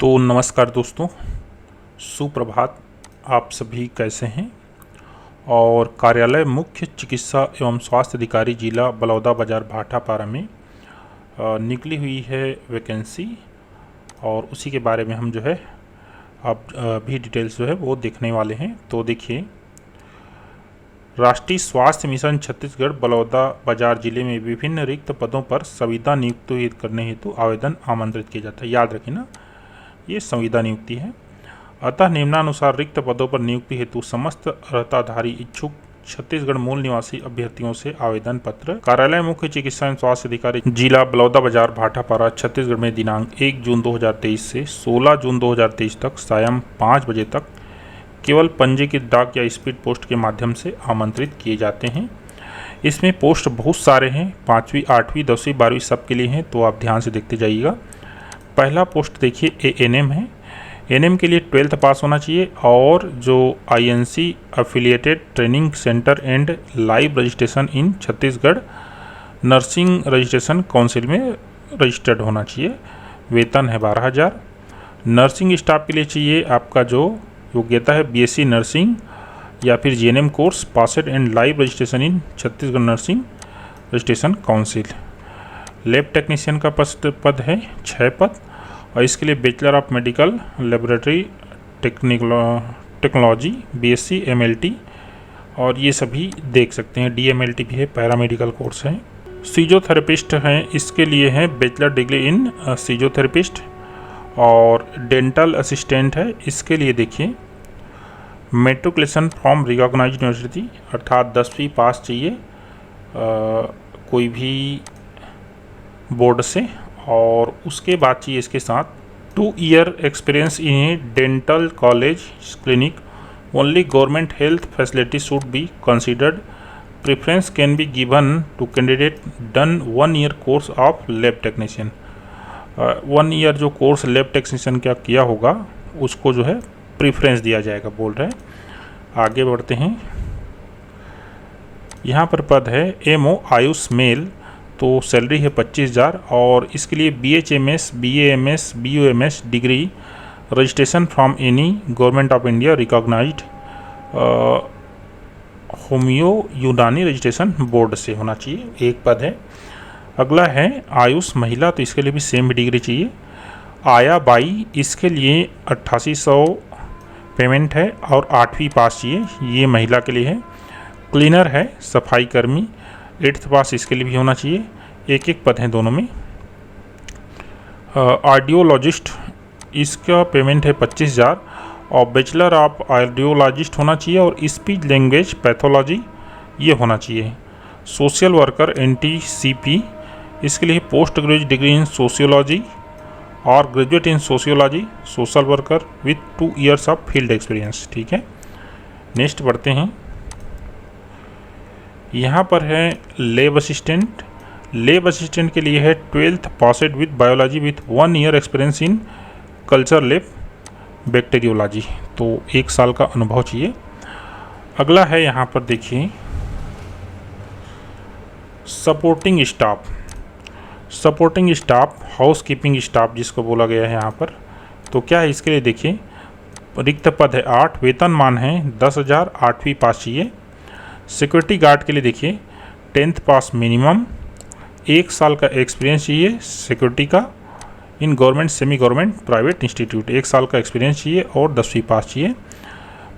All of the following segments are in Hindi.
तो नमस्कार दोस्तों, सुप्रभात। आप सभी कैसे हैं? और कार्यालय मुख्य चिकित्सा एवं स्वास्थ्य अधिकारी जिला बलौदा बाजार भाटापारा में निकली हुई है वैकेंसी, और उसी के बारे में हम जो है अब भी डिटेल्स जो है वो देखने वाले हैं। तो देखिए, राष्ट्रीय स्वास्थ्य मिशन छत्तीसगढ़ बलौदा बाजार जिले में विभिन्न रिक्त पदों पर संविदा नियुक्ति करने हेतु आवेदन आमंत्रित किया जाता है। याद रखिए ना, ये संविदा नियुक्ति है। अतः निम्नानुसार रिक्त पदों पर नियुक्ति हेतु समस्त अर्हताधारी इच्छुक छत्तीसगढ़ मूल निवासी अभ्यर्थियों से आवेदन पत्र कार्यालय मुख्य चिकित्सा एवं स्वास्थ्य अधिकारी जिला बलौदा बाजार भाटापारा छत्तीसगढ़ में दिनांक 1 जून 2023 से 16 जून 2023 तक सायं 5 बजे तक केवल पंजीकृत डाक या स्पीड पोस्ट के माध्यम से आमंत्रित किए जाते हैं। इसमें पोस्ट बहुत सारे हैं, 5वीं 8वीं 10वीं 12वीं सब के लिए हैं, तो आप ध्यान से देखते जाइएगा। पहला पोस्ट देखिए एएनएम है। एएनएम के लिए 12th पास होना चाहिए, और जो INC affiliated training centre and live registration in Chhattisgarh nursing registration council में रजिस्टर्ड होना चाहिए। वेतन है 12,000। नर्सिंग स्टाफ के लिए चाहिए आपका जो योग्यता है बीएससी नर्सिंग या फिर GNM course passed and live registration in Chhattisgarh nursing registration council. Lab technician का पद है 6 पद, और इसके लिए bachelor of medical laboratory technology BSc MLT, और ये सभी देख सकते हैं। डीएमएलटी भी है, पैरामेडिकल कोर्स है। फिजियोथेरेपिस्ट हैं, इसके लिए है बैचलर डिग्री इन फिजियोथेरेपिस्ट, और डेंटल असिस्टेंट है, इसके लिए देखिए मेट्रिकुलेशन फ्रॉम रिकॉग्नाइज्ड यूनिवर्सिटी अर्थात 10वीं पास चाहिए कोई भी बोर्ड से, और उसके बाद चाहिए इसके साथ 2 year experience in dental college clinic. Only government health facility should be considered. Preference can be given to candidate done 1 year course of lab technician. 1 year जो कोर्स लैब टेक्नीशियन का किया होगा उसको जो है प्रेफरेंस दिया जाएगा, बोल रहे हैं। आगे बढ़ते हैं। यहाँ पर पद है एमओ आयुष मेल, तो सैलरी है 25,000, और इसके लिए BHMS BAMS BUMS degree registration from any government of India recognised homoeo Unani registration board से होना चाहिए। एक पद है। अगला है आयुष महिला, तो इसके लिए भी सेम डिग्री चाहिए। आया बाई, इसके लिए 8800 पेमेंट है, और 8वीं पास चाहिए, ये महिला के लिए है। क्लीनर है, सफाई कर्मी, 8th पास इसके लिए भी होना चाहिए। एक पद हैं दोनों में। आर्डियोलॉजिस्ट, इसका पेमेंट है 25,000, और बैचलर ऑफ आर्डियोलॉजिस्ट होना चाहिए, और स्पीच लैंग्वेज पैथोलॉजी ये होना चाहिए। सोशल वर्कर NTCP, इसके लिए post graduate degree in sociology और graduate in sociology social worker with 2 years of field experience. ठीक है, नेक्स्ट बढ़ते हैं। यहाँ पर है लैब असिस्टेंट। लैब असिस्टेंट के लिए है 12th passed with biology with 1 year experience in culture lab bacteriology, तो 1 साल का अनुभव चाहिए। अगला है यहाँ पर देखिए supporting staff. Supporting staff house keeping staff जिसको बोला गया है यहाँ पर, तो क्या है इसके लिए देखिए रिक्त पद है 8, वेतनमान है 10,000, 8वीं पास चाहिए। सिक्योरिटी गार्ड के लिए देखिए 10th पास मिनिमम, 1 साल का एक्सपीरियंस चाहिए सिक्योरिटी का in government semi government private institute, 1 साल का एक्सपीरियंस चाहिए, और 10वीं पास चाहिए।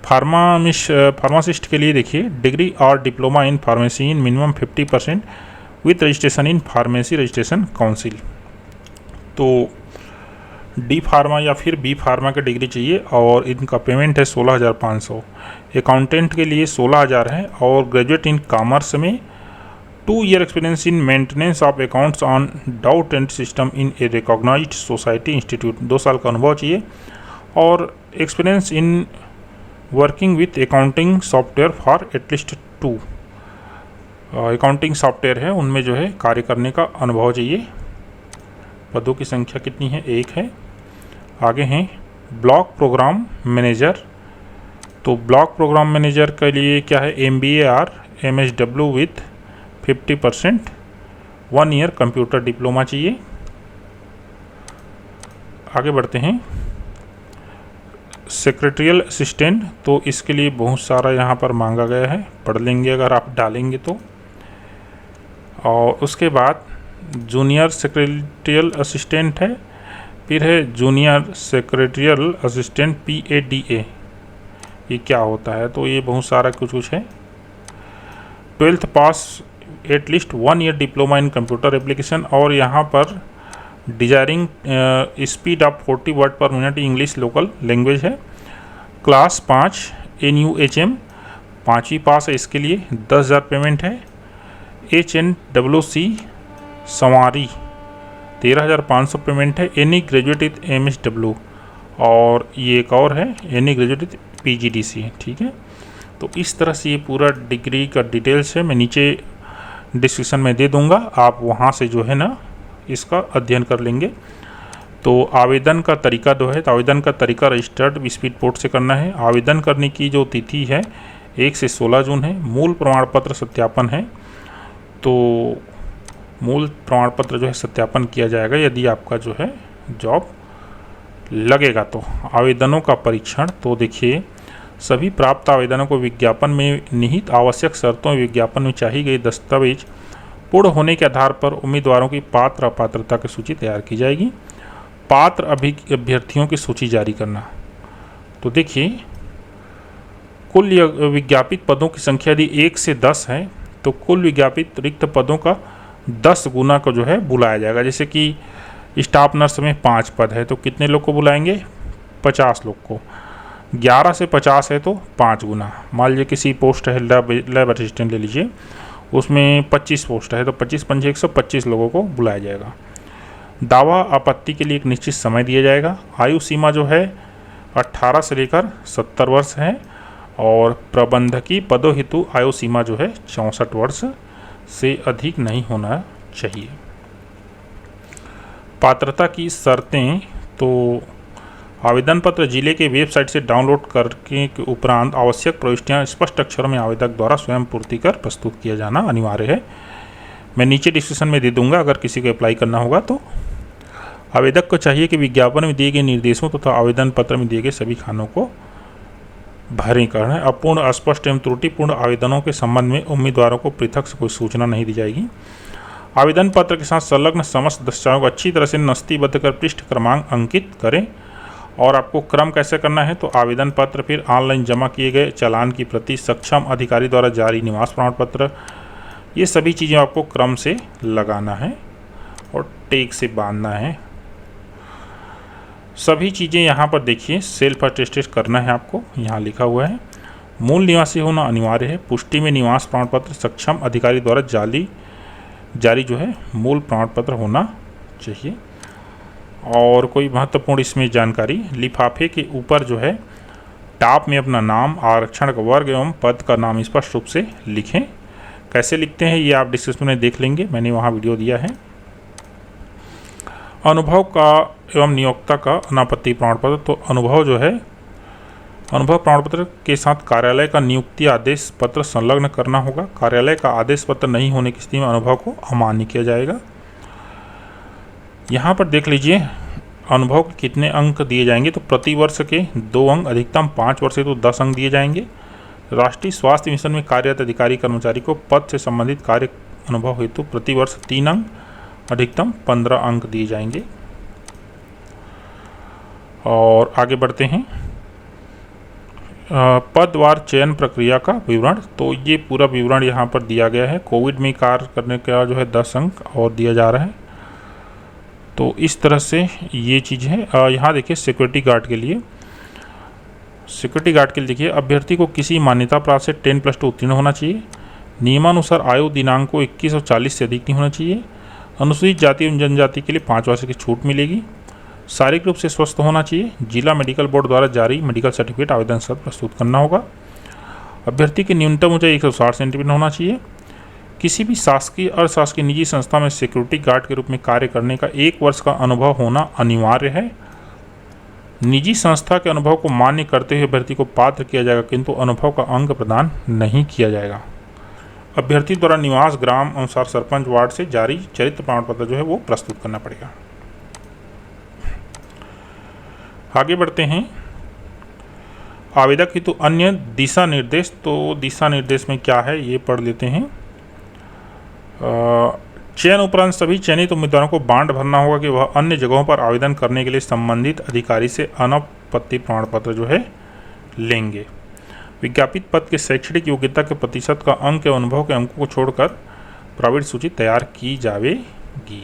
फार्मासिस्ट के लिए देखिए डिग्री और diploma in pharmacy in minimum 50% with registration in pharmacy registration council, तो डी फार्मा या फिर बी फार्मा का डिग्री चाहिए, और इनका पेमेंट है 16,500। अकाउंटेंट के लिए 16,000 है, और ग्रेजुएट इन कॉमर्स में 2 year experience in maintenance of accounts on doubt and system in a recognised society institute, 2 साल का अनुभव चाहिए, और experience in working with accounting software for at least 2 accounting software है उनमें जो है कार्य करने का अनुभव चाहिए। पदों की संख्या कितनी है? 1 है। आगे हैं ब्लॉक प्रोग्राम मैनेजर, तो ब्लॉक प्रोग्राम मैनेजर के लिए क्या है MBA और MSW with 50%, 1 year computer diploma चाहिए। आगे बढ़ते हैं। सेक्रेटरियल असिस्टेंट, तो इसके लिए बहुत सारा यहाँ पर मांगा गया है, पढ़ लेंगे अगर आप डालेंगे तो। और उसके बाद जूनियर सेक्रेटरियल असिस्टेंट है, फिर है जूनियर सेक्रेटरियल असिस्टेंट PADA, ये क्या होता है, तो ये बहुत सारा कुछ है। 12th pass at least 1 year diploma in computer application, और यहाँ पर desiring speed of 40 word per minute English local language है। क्लास 5 NUHM 5वीं पास है, इसके लिए 10,000 पेमेंट है। HNWC संवारी 13,500 पेमेंट है। एनी ग्रेजुएट विथ MSW, और ये एक और है एनी ग्रेजुएट विथ PGDC, ठीक है। तो इस तरह से ये पूरा डिग्री का डिटेल्स है, मैं नीचे डिस्क्रिप्शन में दे दूंगा, आप वहाँ से जो है ना इसका अध्ययन कर लेंगे। तो आवेदन का तरीका जो है, तो आवेदन का तरीका रजिस्टर्ड स्पीड पोर्ट से करना है। आवेदन करने की जो तिथि है 1 से 16 जून है। मूल प्रमाण पत्र सत्यापन है, तो मूल प्रमाण पत्र जो है सत्यापन किया जाएगा यदि आपका जो है जॉब लगेगा तो। आवेदनों का परीक्षण, तो देखिए सभी प्राप्त आवेदनों को विज्ञापन में निहित आवश्यक शर्तों विज्ञापन में चाहिए गई दस्तावेज पूर्ण होने के आधार पर उम्मीदवारों की पात्र अपात्रता की सूची तैयार की जाएगी। पात्र अभ्यर्थियों की सूची जारी करना, तो देखिए कुल विज्ञापित पदों की संख्या यदि 1 से 10 है तो कुल विज्ञापित रिक्त पदों का 10 गुना को जो है बुलाया जाएगा। जैसे कि स्टाफ नर्स में 5 पद है तो कितने लोग को बुलाएंगे, 50 लोग को। 11 से 50 है तो 5 गुना। मान लीजिए किसी पोस्ट है लैब असिस्टेंट ले लीजिए, उसमें 25 पोस्ट है तो 25 पंजे 125 लोगों को बुलाया जाएगा। दावा आपत्ति के लिए एक निश्चित समय दिया जाएगा। आयु सीमा जो है 18 से लेकर 70 वर्ष है, और प्रबंधकीय पदों हेतु आयु सीमा जो है 64 वर्ष से अधिक नहीं होना चाहिए। पात्रता की शर्तें, तो आवेदन पत्र जिले के वेबसाइट से डाउनलोड करके के उपरांत आवश्यक प्रविष्टियां स्पष्ट अक्षरों में आवेदक द्वारा स्वयं पूर्ति कर प्रस्तुत किया जाना अनिवार्य है। मैं नीचे डिस्क्रिप्शन में दे दूंगा अगर किसी को अप्लाई करना होगा तो। आवेदक को चाहिए कि विज्ञापन में दिए गए निर्देशों तथा आवेदन पत्र में दिए गए सभी खानों को भरें करना है। अपूर्ण, अस्पष्ट एवं त्रुटिपूर्ण आवेदनों के संबंध में उम्मीदवारों को पृथक से कोई सूचना नहीं दी जाएगी। आवेदन पत्र के साथ संलग्न समस्त दस्तावेजों को अच्छी तरह से नस्तीबद्ध कर पृष्ठ क्रमांक अंकित करें। और आपको क्रम कैसे करना है, तो आवेदन पत्र, फिर ऑनलाइन जमा किए गए चालान की प्रति, सक्षम अधिकारी द्वारा जारी निवास प्रमाण पत्र, ये सभी चीज़ें आपको क्रम से लगाना है और टेक से बांधना है। सभी चीज़ें यहाँ पर देखिए सेल्फ अटेस्टेड करना है आपको, यहाँ लिखा हुआ है। मूल निवासी होना अनिवार्य है। पुष्टि में निवास प्रमाण पत्र सक्षम अधिकारी द्वारा जारी जो है मूल प्रमाण पत्र होना चाहिए। और कोई महत्वपूर्ण इसमें जानकारी, लिफाफे के ऊपर जो है टॉप में अपना नाम, आरक्षण का वर्ग एवं पद का नाम स्पष्ट रूप से लिखें। कैसे लिखते हैं ये आप डिस्क्रिप्शन में देख लेंगे, मैंने वहाँ वीडियो दिया है। अनुभव का एवं नियोक्ता का अनापत्ति प्रमाण पत्र, तो अनुभव जो है अनुभव प्रमाण पत्र के साथ कार्यालय का नियुक्ति आदेश पत्र संलग्न करना होगा। कार्यालय का आदेश पत्र नहीं होने की स्थिति में अनुभव को अमान्य किया जाएगा। यहाँ पर देख लीजिए अनुभव के कितने अंक दिए जाएंगे, तो प्रति वर्ष के 2 अंक, अधिकतम 5 वर्ष तो 10 अंक दिए जाएंगे। राष्ट्रीय स्वास्थ्य मिशन में कार्यरत अधिकारी कर्मचारी को पद से संबंधित कार्य अनुभव हेतु प्रति वर्ष 3 अंक, अधिकतम 15 अंक दिए जाएंगे। और आगे बढ़ते हैं, पदवार चयन प्रक्रिया का विवरण, तो ये पूरा विवरण यहाँ पर दिया गया है। कोविड में कार्य करने का जो है 10 अंक और दिया जा रहा है। तो इस तरह से ये चीज़ है। यहाँ देखिए सिक्योरिटी गार्ड के लिए देखिए अभ्यर्थी को किसी मान्यता प्राप्त से 10+2 उत्तीर्ण होना चाहिए। नियमानुसार आयु दिनांक को 21 और 40 से अधिक नहीं होना चाहिए। अनुसूचित जाति एवं जनजाति के लिए 5 वर्ष की छूट मिलेगी। शारीरिक रूप से स्वस्थ होना चाहिए। जिला मेडिकल बोर्ड द्वारा जारी मेडिकल सर्टिफिकेट आवेदन सत्र प्रस्तुत करना होगा। अभ्यर्थी की न्यूनतम ऊंचाई 160 सेंटीमीटर होना चाहिए। किसी भी शासकीय अशासकीय निजी संस्था में सिक्योरिटी गार्ड के रूप में कार्य करने का 1 वर्ष का अनुभव होना अनिवार्य है। निजी संस्था के अनुभव को मान्य करते हुए अभ्यर्थी को पात्र किया जाएगा, किंतु अनुभव का अंक प्रदान नहीं किया जाएगा। अभ्यर्थी द्वारा निवास ग्राम अनुसार सरपंच वार्ड से जारी चरित्र प्रमाण पत्र जो है वो प्रस्तुत करना पड़ेगा। आगे बढ़ते हैं, आवेदक हेतु अन्य दिशा निर्देश, तो दिशा निर्देश में क्या है ये पढ़ लेते हैं। चयन उपरांत सभी चयनित उम्मीदवारों को बांड भरना होगा कि वह अन्य जगहों पर आवेदन करने के लिए संबंधित अधिकारी से अनापत्ति प्रमाण पत्र जो है लेंगे। विज्ञापित पद के शैक्षणिक योग्यता के प्रतिशत का अंक एवं अनुभव के अंकों को छोड़कर प्राइवेट सूची तैयार की जाएगी।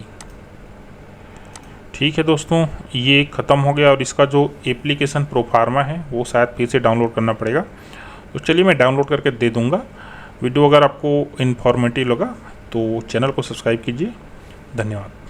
ठीक है दोस्तों, ये ख़त्म हो गया और इसका जो एप्लीकेशन प्रोफार्मा है वो शायद फिर से डाउनलोड करना पड़ेगा। तो चलिए मैं डाउनलोड करके दे दूँगा। वीडियो अगर आपको इन्फॉर्मेटिव लगा तो चैनल को सब्सक्राइब कीजिए। धन्यवाद।